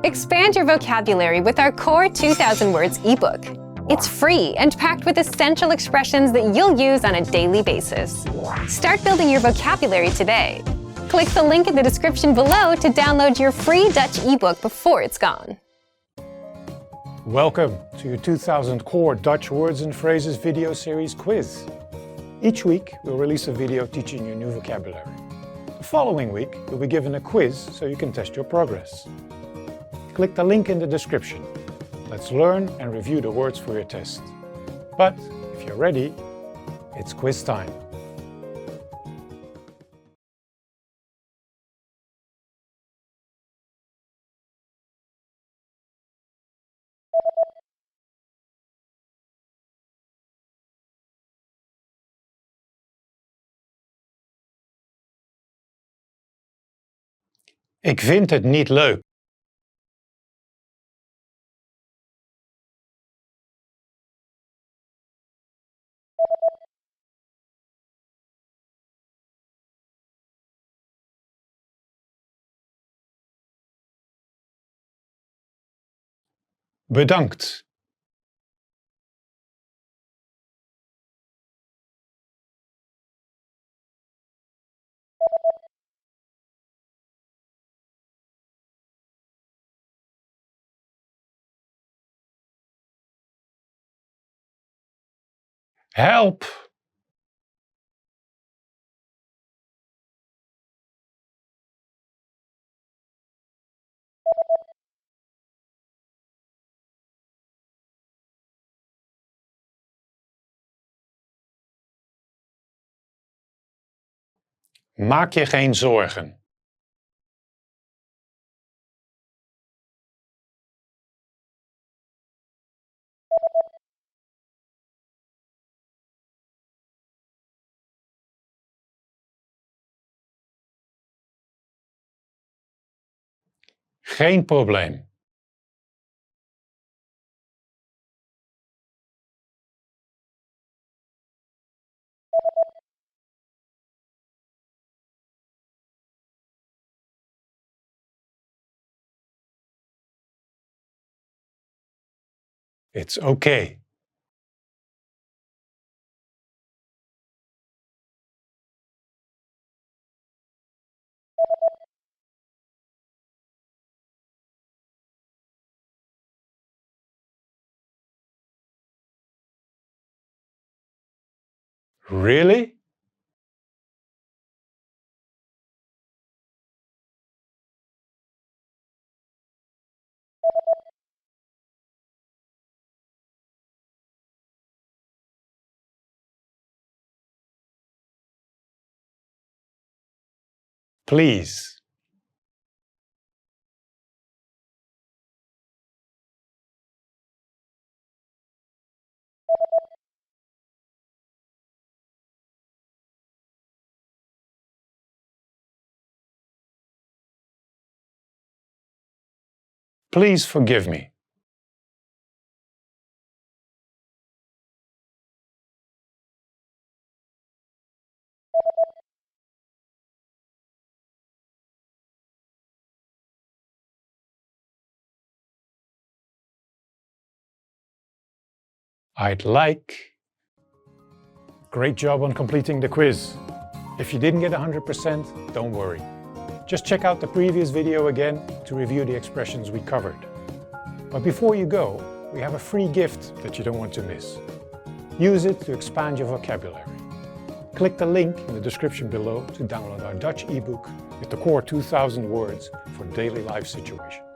Expand your vocabulary with our Core 2000 Words ebook. It's free and packed with essential expressions that you'll use on a daily basis. Start building your vocabulary today. Click the link in the description below to download your free Dutch ebook before it's gone. Welcome to your 2000 Core Dutch Words and Phrases video series quiz. Each week we'll release a video teaching you new vocabulary. The following week you'll be given a quiz so you can test your progress. Click the link in the description. Let's learn and review the words for your test. But if you're ready, it's quiz time. Ik vind het niet leuk. Bedankt. Help! Maak je geen zorgen. Geen probleem. It's okay. Really? Please. Please forgive me. I'd like. Great job on completing the quiz. If you didn't get 100%, don't worry. Just check out the previous video again to review the expressions we covered. But before you go, we have a free gift that you don't want to miss. Use it to expand your vocabulary. Click the link in the description below to download our Dutch ebook with the Core 2000 Words for daily life situations.